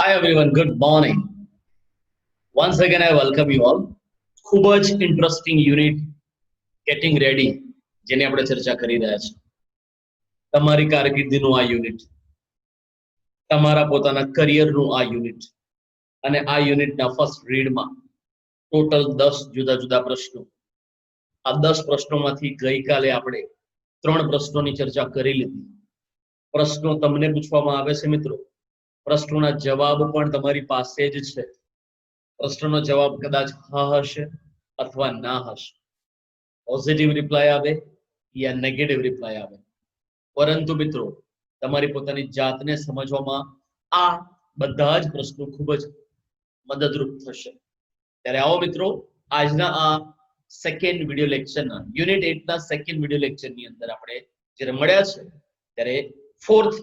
Hi everyone, good morning. Once again, I welcome you all. ખૂબ જ interesting unit getting ready જેની આપણે ચર્ચા કરી રહ્યા છીએ. તમારી કારકિર્દીનું આ યુનિટ, તમારા પોતાના કરિયરનું આ યુનિટ અને આ યુનિટના ફર્સ્ટ રીડમાં ટોટલ 10 જુદા જુદા પ્રશ્નો. આ 10 પ્રશ્નોમાંથી ગઈકાલે આપણે 3 પ્રશ્નોની ચર્ચા કરી લીધી. પ્રશ્નો તમને પૂછવામાં આવે છે મિત્રો. પ્રશ્નોના જવાબ પણ તમારી પાસે જ છે. પ્રશ્નનો જવાબ કદાચ હા હશે અથવા ના હશે, પોઝિટિવ રિપ્લાય આવે યા નેગેટિવ રિપ્લાય આવે, પરંતુ મિત્રો તમારી પોતાની જાતને સમજવામાં આ બધા જ પ્રશ્નો ખૂબ જ મદદરૂપ થશે. ત્યારે આવો મિત્રો, આજના આ સેકન્ડ વિડિયો લેક્ચરના યુનિટ 8 ના સેકન્ડ વિડિયો લેક્ચરની અંદર આપણે જ્યારે મળ્યા છે ત્યારે 4th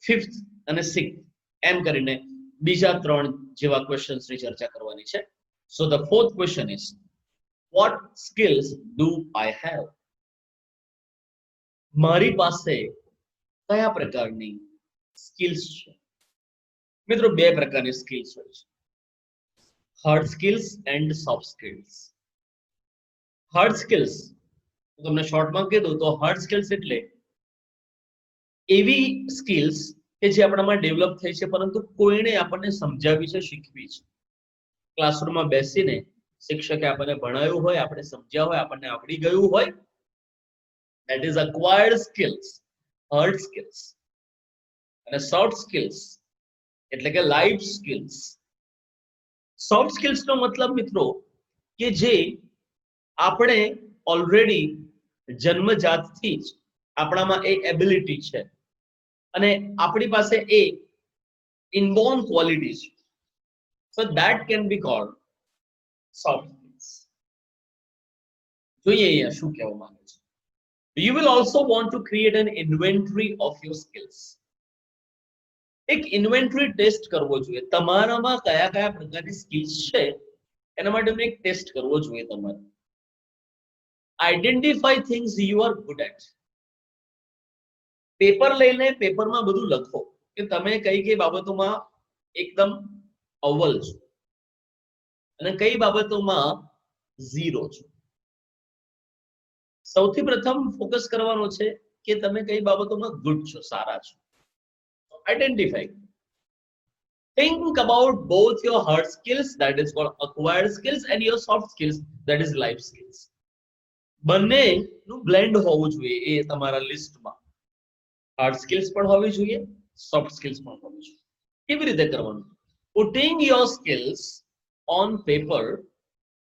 5th અને 6th એમ કરીને બીજા 3 જેવા ક્વેશ્ચન્સની ચર્ચા કરવાની છે. So the fourth question is, what skills do I have? મારી પાસે કયા પ્રકારની સ્કિલ્સ છે? મિત્રો બે પ્રકારની સ્કિલ્સ હોય છે, hard skills and soft skills. Hard skills તમને શોર્ટમાં કહી દઉં તો હાર્ડ સ્કિલ્સ એટલે એવી સ્કિલ્સ કે જે આપણામાં ડેવલપ થઈ છે પરંતુ કોઈને આપણને સમજાવી છે, શીખવી છે. ક્લાસરૂમમાં બેસીને શિક્ષકે આપણને ભણાવ્યું હોય, આપણે સમજ્યા હોય, આપણને આવડી ગયું હોય, that is acquired skills, hard skills. અને soft skills એટલે કે લાઈફ સ્કિલ્સ. સોફ્ટ સ્કિલ્સ નો મતલબ મિત્રો કે જે આપણે ઓલરેડી જન્મજાતથી જ આપણામાં એ એબિલિટી છે અને આપણી પાસે એ ઇનબોર્ન ક્વોલિટી છે. So that can be called soft skills. જોઈએ અહીંયા શું કહેવા માંગે છે. You will also want to create an inventory of your skills. એક ઇન્વેન્ટરી ટેસ્ટ કરવો જોઈએ, તમારામાં કયા કયા પ્રકારની સ્કિલ્સ છે એના માટે એક ટેસ્ટ કરવો જોઈએ તમારે. Identify things you are good at. Paper લઈને પેપરમાં બધું લખો કે તમે કઈ કઈ બાબતોમાં એકદમ અવ્વલ છો અને કઈ બાબતોમાં ઝીરો છો. સૌથી પ્રથમ ફોકસ કરવાનો છે કે તમે કઈ બાબતોમાં ગુડ છો, સારા છો. Identify. Think about both your hard skills, that is called acquired skills, and your soft skills, that is life skills. બંનેનું બ્લેન્ડ હોવું જોઈએ એ તમારા લિસ્ટમાં. હાર્ડ સ્કિલ્સ પણ હોવી જોઈએ, સોફ્ટ સ્કિલ્સ પણ હોવી જોઈએ. કેવી રીતે કરવાનું? Putting your skills on paper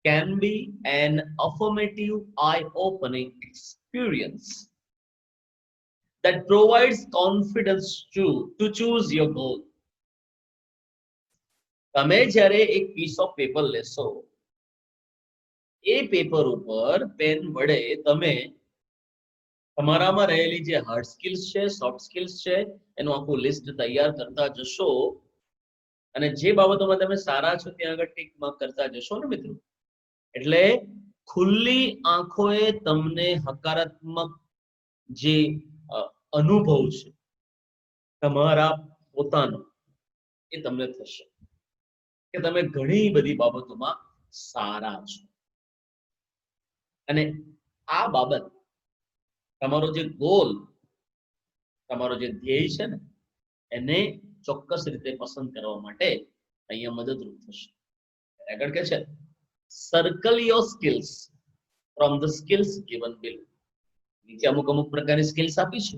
can be an affirmative, eye-opening experience that provides confidence to choose your goal. તમે જ્યારે એક પીસ ઓફ પેપર લેશો, એ પેપર ઉપર પેન વડે તમે તમારામાં રહેલી જે હાર્ડ સ્કિલ્સ છે, સોફ્ટ સ્કિલ્સ છે, એનું આખું લિસ્ટ તૈયાર કરતા જશો અને જે બાબતોમાં તમે સારા છો ત્યાં આગળ ટિક માર્ક કરતા જશો ને મિત્રો, એટલે ખુલ્લી આંખોએ તમને હકારાત્મક જે અનુભવ છે તમારા પોતાનો એ તમને થશે કે તમે ઘણી બધી બાબતોમાં સારા છો. અને આ બાબત તમારો જે ગોલ, તમારો જે ધ્યેય છે ને એને ચોક્કસ રીતે પસંદ કરવા માટે અહીંયા મદદરૂપ થશે. આગળ કે છે, circle your skills from the skills given below. નીચે અમુક અમુક પ્રકારની સ્કિલ્સ આપી છે,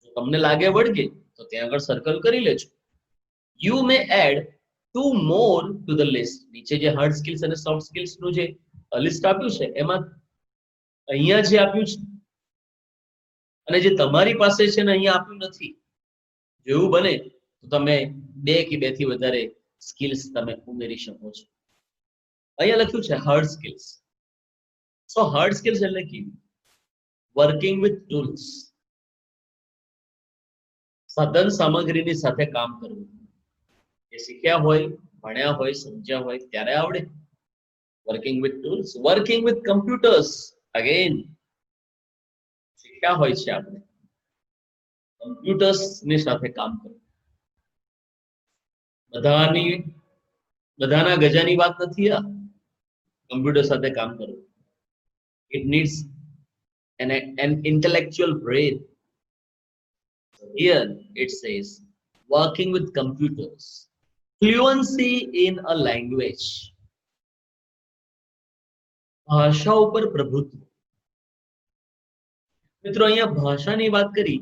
જો તમને લાગે વળગે તો ત્યાં આગળ સર્કલ કરી લેજો. You may add 2 more to the list. નીચે જે હાર્ડ સ્કિલ્સ અને સોફ્ટ સ્કિલ્સ નું જે લિસ્ટ આપ્યું છે એમાં અહીંયા જે આપ્યું છે અને જે તમારી પાસે છે ને અહીંયા આપ્યું નથી, જેવું બને તો તમે 2 કે 2 થી વધારે સ્કિલ્સ તમે ઉમેરી શકો છો. અહીંયા લખ્યું છે હાર્ડ સ્કિલ્સ. સો હાર્ડ સ્કિલ્સ એટલે કે વર્કિંગ વિથ ટૂલ્સ, સાધન સામગ્રીની સાથે કામ કરવું. એ શીખ્યા હોય, ભણ્યા હોય, સમજ્યા હોય ત્યારે આવડે. Working with tools, working with computers, again શીખ્યા હોય છે આપણે કમ્પ્યુટર્સ ની સાથે કામ કરવું. બધાના ગજાની વાત નથી આ. કમ્પ્યુટર સાથે કામ કરો. It needs an intellectual brain. Here it says working with computers, fluency in a language, ભાષા ઉપર પ્રભુત્વ. મિત્રો અહીંયા ભાષાની વાત કરી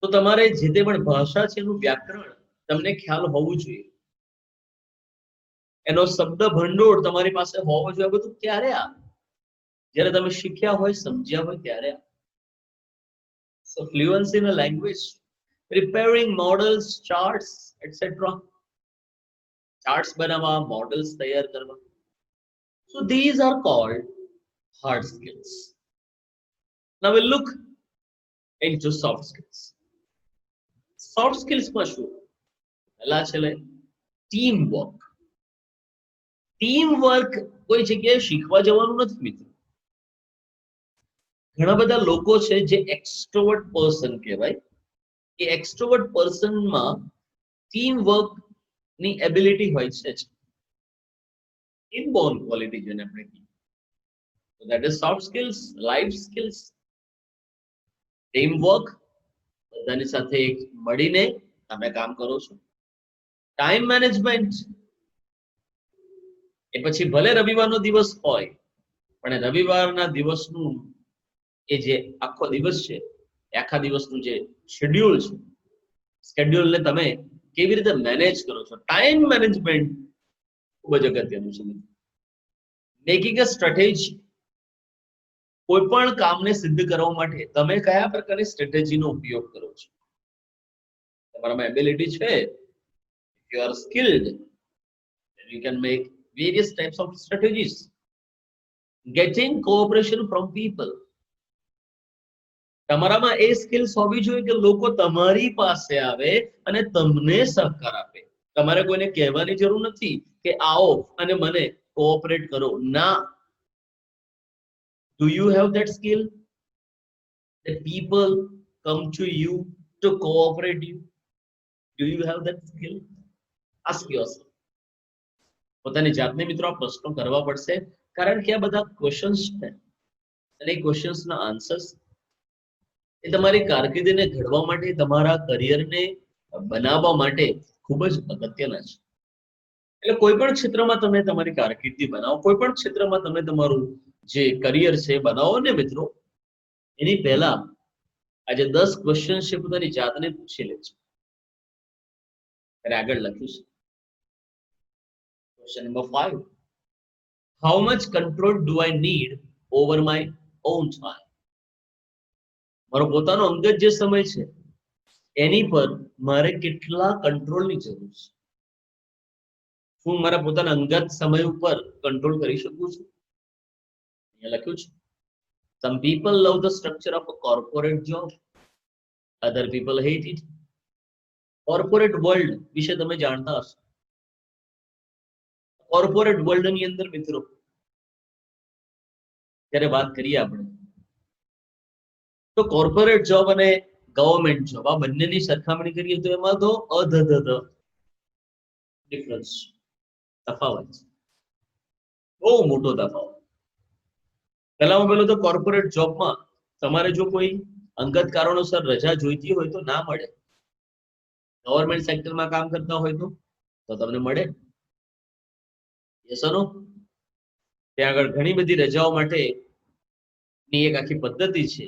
તો તમારે જે તે પણ ભાષા છે એનું વ્યાકરણ તમને ખ્યાલ હોવું જોઈએ. એનો શબ્દ ભંડોળ તમારી પાસે હોવો જોઈએ. બધું ક્યારે આવે? જ્યારે તમે શીખ્યા હોય, સમજ્યા હોય ત્યારે. So fluency in a language, preparing models, charts, etc. Charts બનાવવા, models તૈયાર કરવા. So these are called hard skills. Now we'll look into soft skills. Soft skills માં શું? પહેલા છે ટીમ વર્ક. ટીમ વર્ક કોઈ જગ્યાએ શીખવા જવાનું નથી મિત્રો. ઘણા બધા લોકો છે જે એક્સ્ટ્રોવર્ટ પર્સન કહેવાય. એ એક્સ્ટ્રોવર્ટ પર્સનમાં ટીમ વર્ક ની એબિલિટી હોય છે. ઇનબોર્ન ક્વોલિટી જેને આપણે કહીએ. So that is soft skills, life skills, team work, બધાની સાથે મળીને તમે કામ કરો છો. ટાઈમ મેનેજમેન્ટ, એ પછી ભલે રવિવારનો દિવસ હોય પણ રવિવારના દિવસનું એ જે આખો દિવસ છે, આખા દિવસનું જે શેડ્યુલ છે, સ્કેડ્યુલને તમે કેવી રીતે મેનેજ કરો છો. ટાઈમ મેનેજમેન્ટ ખૂબ જ અગત્યનું છે. મેકિંગ અ સ્ટ્રેટેજી, કોઈ પણ કામને સિદ્ધ કરવા માટે તમે કયા પ્રકારની સ્ટ્રેટેજીનો ઉપયોગ કરો છો. તમારામાં એબિલિટી છે, you are skilled, then you can make various types of strategies. Getting cooperation from people, તમારામાં એ સ્કિલ્સ હોવી જોઈએ કે લોકો તમારી પાસે આવે અને તમને સહકાર આપે. તમારે કોઈને કહેવાની જરૂર નથી કે આવો અને મને કોઓપરેટ કરો. ના. Do you have that skill that people come to you to cooperate you? Do you have that skill? Ask yourself. પોતાની જાતને મિત્રો આ પ્રશ્નો કરવા પડશે, કારણ કે આ બધા ક્વેશ્ચન્સ છે અને એ ક્વેશ્ચન્સના આન્સર્સ એ તમારી કારકિર્દીને ઘડવા માટે, તમારા કરિયરને બનાવવા માટે ખૂબ જ અગત્યના છે. એટલે કોઈ પણ ક્ષેત્રમાં તમે તમારી કારકિર્દી બનાવો, કોઈ પણ ક્ષેત્રમાં તમે તમારું જે કરિયર છે બનાવો ને મિત્રો, એની પહેલા આજે 10 ક્વેશ્ચન છે પોતાની જાતને પૂછી લેજો. આગળ લખ્યું છે question number 5, how much control do I need over my own time. મારો પોતાનો અંગત જે સમય છે એની પર મારે કેટલા કંટ્રોલની જરૂર છે. હું મારા પોતાના અંગત સમય ઉપર કંટ્રોલ કરી શકું છું. અહીંયા લખ્યું છે, some people love the structure of a corporate job, other people hate it. Corporate world વિશે તમે જાણતા હશો. કોર્પોરેટ વર્લ્ડ ની અંદર મિત્રો જ્યારે વાત કરીએ આપણે તો કોર્પોરેટ જોબ અને ગવર્મેન્ટ જોબ આ બંનેની સરખામણી કરીએ તો એમાં તો ડિફરન્સ, તફાવત, બહુ મોટો તફાવત. પહેલામાં પહેલું તો કોર્પોરેટ જોબમાં તમારે જો કોઈ અંગત કારણોસર રજા જોઈતી હોય તો ના મળે. ગવર્મેન્ટ સેક્ટરમાં કામ કરતા હોય તો તમને મળે. યસ ઓર નો? ત્યાં આગળ ઘણી બધી રજાઓ માટે ની એક આખી પદ્ધતિ છે,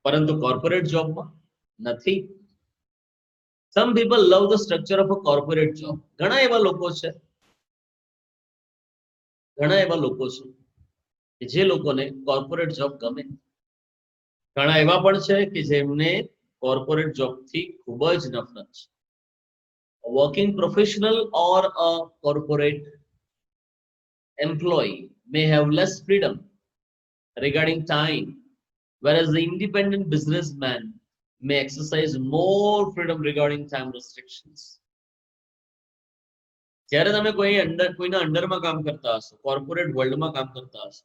પરંતુ કોર્પોરેટ જોબમાં નથી. Some people love the structure of a corporate job. ઘણા એવા લોકો છે કે જે લોકોને કોર્પોરેટ જોબ ગમે. ઘણા એવા પણ છે કે જેમને કોર્પોરેટ જોબ થી ખૂબ જ નફરત છે. A working professional or a corporate employee may have less freedom regarding time, whereas the independent businessman may exercise more freedom regarding time restrictions. જ્યારે તમે કોઈના અંડરમાં કામ કરતા હશો, કોર્પોરેટ વર્લ્ડમાં કામ કરતા હશો,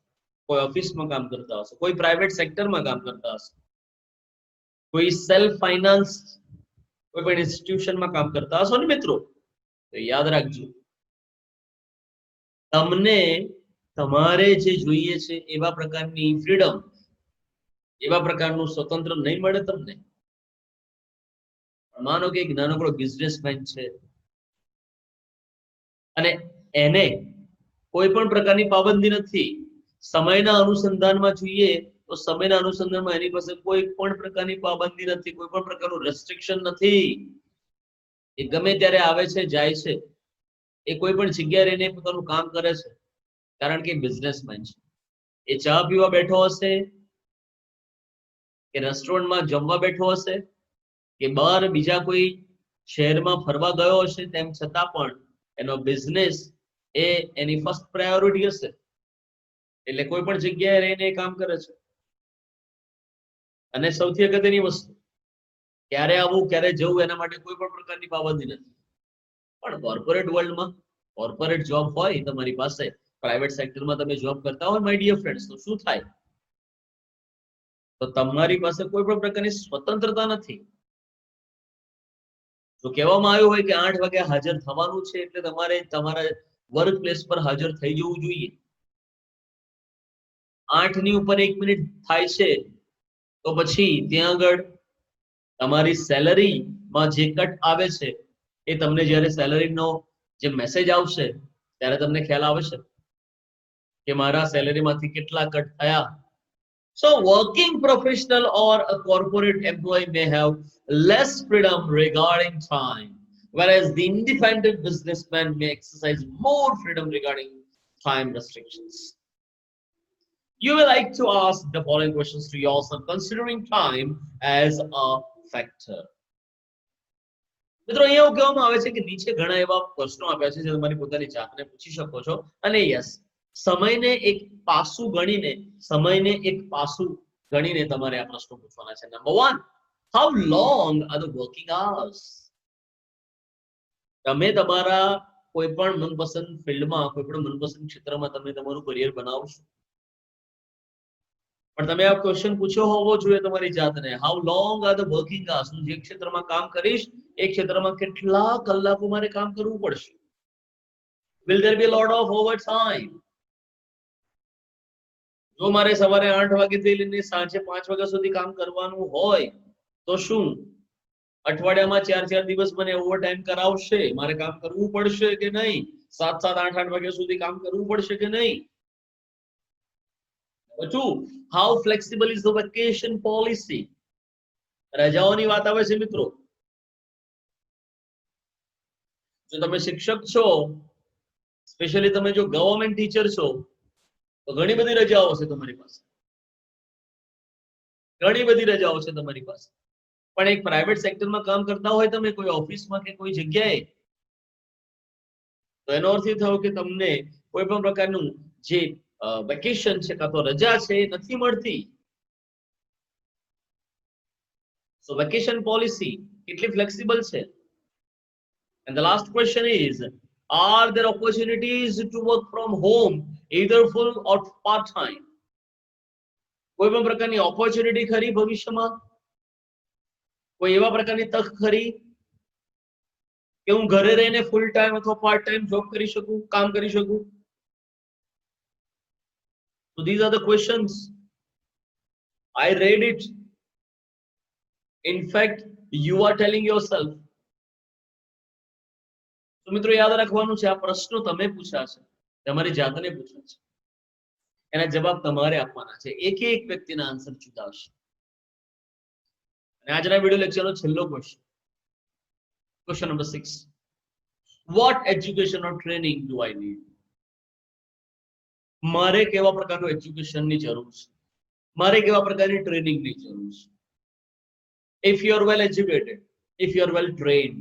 કોઈ ઓફિસમાં કામ કરતા હશો, કોઈ પ્રાઇવેટ સેક્ટરમાં કામ કરતા હશો, કોઈ સેલ્ફ ફાઇનાન્સ, કોઈ પણ ઇન્સ્ટિટ્યુશનમાં કામ કરતા હશો ને મિત્રો, તો યાદ રાખજો, તમને તમારે જે જોઈએ છે એવા પ્રકારની ફ્રીડમ, એવા પ્રકારનું સ્વતંત્ર નહીં મળે તમને. માનો કે એક નાનકડો બિઝનેસમેન છે અને એને કોઈ પણ પ્રકારની પાબંદી નથી, સમયના અનુસંધાનમાં જોઈએ તો સમયના અનુસંધાનમાં એની પાસે કોઈ પણ પ્રકારની પાબંદી નથી, કોઈ પણ પ્રકારનું રેસ્ટ્રિક્શન નથી. એ ગમે ત્યારે આવે છે, જાય છે, એ કોઈ પણ જગ્યાએ રહીને પોતાનું કામ કરે છે, કારણ કે બિઝનેસમેન છે. એ ચા પીવા બેઠો હશે કે રેસ્ટોરન્ટમાં જમવા બેઠો હશે કે બહાર બીજા કોઈ શહેરમાં ફરવા ગયો હશે, તેમ છતાં પણ એનો બિઝનેસ એ એની ફર્સ્ટ પ્રાયોરિટી હશે. એટલે કોઈ પણ જગ્યાએ રહીને કામ કરે છે. અને સૌથી અગત્યની વસ્તુ, ક્યારે આવવું ક્યારે જવું એના માટે કોઈ પણ પ્રકારની પાબંદી નથી. પણ કોર્પોરેટ વર્લ્ડમાં કોર્પોરેટ જોબ હોય તમારી પાસે, પ્રાઇવેટ સેક્ટરમાં તમે જોબ કરતા હોય માય ડિયર ફ્રેન્ડ્સ, તો શું થાય? તો તમારી પાસે કોઈ પણ પ્રકારની સ્વતંત્રતા નથી. તો કહેવામાં આવ્યું હોય કે 8 વાગે હાજર થવાનું છે, એટલે તમારે તમારા વર્ક પ્લેસ પર હાજર થઈ જવું જોઈએ. 8 ની ઉપર 1 મિનિટ થાય છે તો પછી ત્યાં આગળ તમારી સેલરીમાં જે કટ આવે છે, એ તમને જ્યારે સેલરીનો જે મેસેજ આવશે ત્યારે તમને ખ્યાલ આવશે કે મારા સેલરીમાંથી કેટલા કટ થયા. So working professional or a corporate employee may have less freedom regarding time, whereas the independent businessman may exercise more freedom regarding time restrictions. You will like to ask the following questions to yourself, considering time as a factor. મિત્રો અહીંયા કહેવામાં આવે છે કે નીચે ઘણા એવા પ્રશ્નો આપ્યા છે જે તમારી પોતાની જાતને પૂછી શકો છો. અને યસ, સમયને એક પાસું ગણીને, સમયને એક પાસું ગણીને તમારે આ પ્રશ્નો પૂછવાના છે. Number 1, how long are the working hours? તમે તમારા કોઈ પણ મનપસંદ ફિલ્ડમાં, કોઈ પણ મનપસંદ ક્ષેત્રમાં તમે તમારું કરિયર બનાવશો, પણ તમે આ ક્વેશ્ચન પૂછ્યો હોવો જોઈએ તમારી જાતને, how long are the working hours? હું જે ક્ષેત્રમાં કામ કરીશ એ ક્ષેત્રમાં કેટલા કલાકો મારે કામ કરવું પડશે? will there be a lot of overtime? જો મારે સવારે 8 વાગ્યાથી લઈને સાંજે 5 વાગ્યા સુધી કામ કરવાનું હોય તો શું અઠવાડિયામાં 4 દિવસ મને ઓવરટાઈમ કરાવશે? મારે કામ કરવું પડશે કે નહીં? 7 8 વાગ્યા સુધી કામ કરવું પડશે કે નહીં? Number 2, how flexible is the vacation policy? રજાઓની વાત આવે છે મિત્રો. જો તમે શિક્ષક છો, સ્પેશિયલી તમે જો ગવર્નમેન્ટ ટીચર છો, તો ઘણી બધી રજાઓ છે તમારી પાસે, ઘણી બધી રજાઓ છે તમારી પાસે. પણ એક પ્રાઇવેટ સેક્ટરમાં કામ કરતા હોય તમે, કોઈ ઓફિસમાં કે કોઈ જગ્યાએ, તો એનો અર્થ એ થયો કે તમને કોઈ પણ પ્રકારનું જે વેકેશન છે કાં તો રજા છે એ નથી મળતી. સો વેકેશન પોલિસી કેટલી ફ્લેક્સિબલ છે? And the last question is, are there opportunities to work from home, either full or part time? કોઈ પણ પ્રકારની ઓપોર્ચ્યુનિટી ખરી ભવિષ્યમાં? કોઈ એવા પ્રકારની તક ખરી કે હું ઘરે રહીને ફૂલ ટાઈમ અથવા પાર્ટ ટાઈમ જોબ કરી શકું, કામ કરી શકું? So these are the questions. I read it. In fact, you are telling yourself. તો મિત્રો યાદ રાખવાનું છે, આ પ્રશ્નો તમે પૂછ્યા છે, તમારી જાતને પૂછ્યા છે, એના જવાબ તમારે આપવાના છે. એક એક વ્યક્તિના આન્સર જુદા હશે. અને આજના વિડિયો લેક્ચરનો છેલ્લો question, question number 6, what education or training do I need? મારે કેવા પ્રકારનું એજ્યુકેશનની જરૂર છે? મારે કેવા પ્રકારની ટ્રેનિંગની જરૂર છે? If you are well educated, if you are well trained,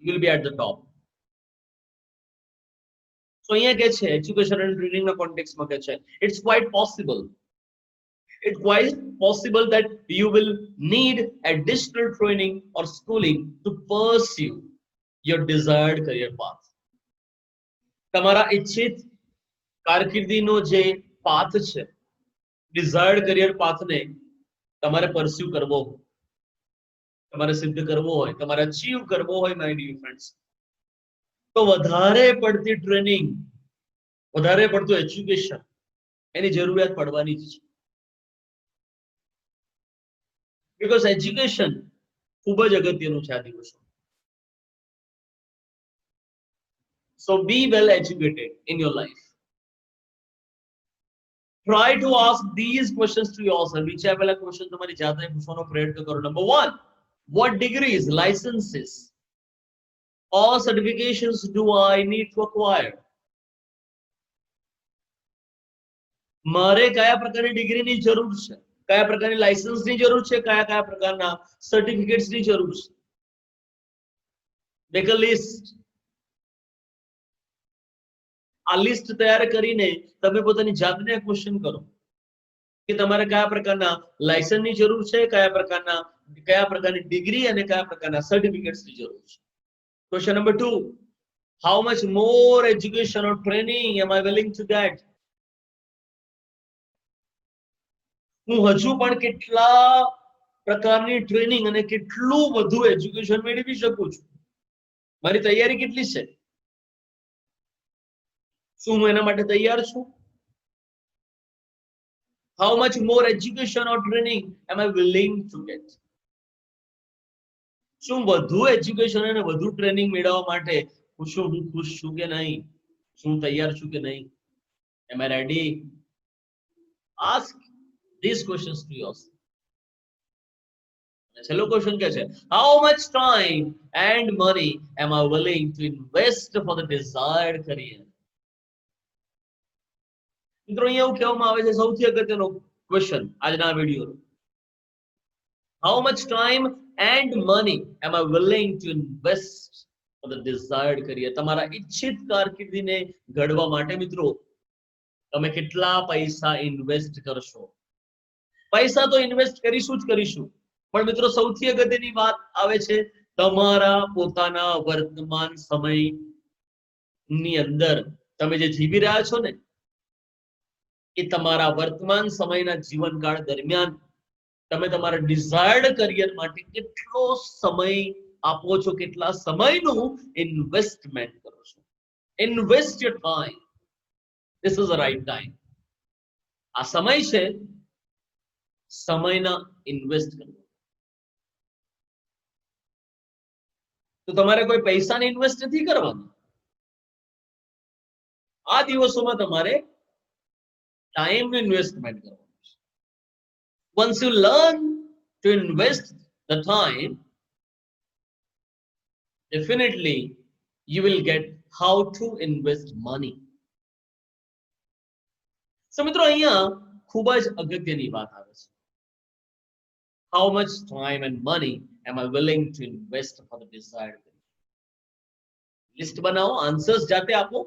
you will be at the top. So અહીંયા કે છે એજ્યુકેશન એન્ડ ટ્રેનિંગ ના કોન્ટેક્સ્ટમાં કે છે, it's quite possible that you will need additional training or schooling to pursue your desired career path. તમારા ઈચ્છિત કારકિર્દીનો જે path છે, desired career પાથને તમારે પરસ્યુ કરવો, તમારે સિદ્ધ કરવો હોય, તમારે અચીવ કરવો હોય માય ડિયર ફ્રેન્ડ્સ, તો વધારે પડતી ટ્રેનિંગ, વધારે પડતું એજ્યુકેશન એની જરૂરિયાત પડવાની જ છે. બીકોઝ એજ્યુકેશન ખૂબ જ અગત્યનું છે આ દિવસો. So be well educated in your life. Try to ask these questions to yourself. બીજા પહેલા ક્વેશ્ચન તમારી જાતે પૂછવાનો પ્રયત્ન કરો. Number 1, what degrees, licenses or certifications do I need to acquire? મારે કયા પ્રકારની ડિગ્રીની જરૂર છે, કયા પ્રકારની લાયસન્સની જરૂર છે, કયા કયા પ્રકારના સર્ટિફિકેટ્સની જરૂર છે? Make a list. આ લિસ્ટ તૈયાર કરીને તમે પોતાની જાતને ક્વેશ્ચન કરો કે તમારે કયા પ્રકારના લાયસન્સની જરૂર છે, કયા પ્રકારની ડિગ્રી અને કયા પ્રકારના સર્ટિફિકેટ્સની જરૂર છે. Question number 2, how much more education or training am I willing to get? હું હજુ પણ કેટલા પ્રકારની ટ્રેનિંગ અને કેટલું વધુ એજ્યુકેશન મેળવી શકું છું? મારી તૈયારી કેટલી છે? શું હું એના માટે તૈયાર છું? How much more education or training am I willing to get? શું વધુ એજ્યુકેશન અને વધુ ટ્રેનિંગ મેળવવા માટે હું ખુશ છું કે નહીં? શું તૈયાર છું કે નહીં? Am I ready? Ask these questions to yourself. છેલ્લો ક્વેશ્ચન કે છે, how much time and money am I willing to invest for the desired career? મિત્રો અહીંયા એવું કહેવામાં આવે છે સૌથી અગત્યનો ક્વેશ્ચન આજના વિડીયોનો, how much time and money am I willing to invest for the desired career? તમારા ઈચ્છિત કારકિર્દીને ઘડવા માટે મિત્રો તમે કેટલા પૈસા ઇન્વેસ્ટ કરશો? પૈસા તો ઇન્વેસ્ટ કરીશું જ કરીશું, પણ મિત્રો સૌથી અગત્યની વાત આવે છે તમારા પોતાના વર્તમાન સમયની અંદર તમે જે જીવી રહ્યા છો ને, એ તમારા વર્તમાન સમયના જીવનકાળ દરમિયાન તમે તમારા ડિઝાયર્ડ કરિયર માટે કેટલો સમય આપો છો, કેટલા સમયનું ઇન્વેસ્ટમેન્ટ કરો છો? Invest your time. This is the right time. આ સમય છે સમયના ઇન્વેસ્ટ કરવો. તો તમારે કોઈ પૈસાને ઇન્વેસ્ટ નથી કરવાનું. આ દિવસોમાં તમારે ટાઈમનું ઇન્વેસ્ટમેન્ટ કરવાનું છે. Once you learn to invest the time, definitely you will get how to invest money. So મિત્રો અહીંયા ખૂબ જ અગત્યની વાત આવે છે. How much time and money am I willing to invest for the desired career? List બનાવો, answers જાતે આપો,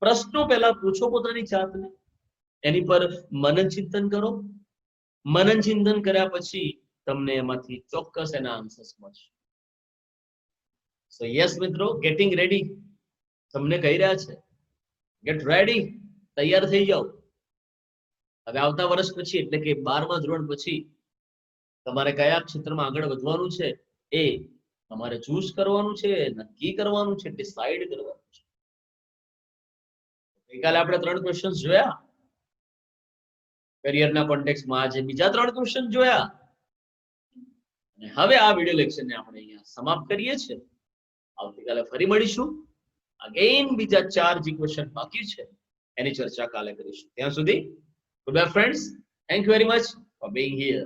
પ્રશ્નો પહેલા પૂછો પોતાની જાતને, એની પર મનન ચિંતન કરો. મનન ચિંતન કર્યા પછી તમને એમાંથી ચોક્કસ એના આન્સર્સ મળશે. સો યસ મિત્રો, ગેટિંગ રેડી તમને કહી રહ્યા છે, ગેટ રેડી, તૈયાર થઈ જાઓ. હવે આવતા વર્ષ પછી એટલે કે 12મા ધોરણ પછી તમારે કયા ક્ષેત્રમાં આગળ વધવાનું છે એ તમારે ચૂઝ કરવાનું છે, નક્કી કરવાનું છે, ડિસાઈડ કરવાનું છે. ગઈકાલે આપણે 3 ક્વેશ્ચન્સ જોયા કરિયરના કોન્ટેક્સ્ટમાં, આજે બીજા 3 ક્વેશ્ચન જોયા, અને હવે આ વિડિયો લેક્ચરને આપણે અહીંયા સમાપ્ત કરીએ છીએ. આવતીકાલે ફરી મળીશું. અગેન બીજા 4 જે ક્વેશ્ચન બાકી છે એની ચર્ચા કાલે કરીશું. ત્યાં સુધી good bye friends. Thank you very much for being here.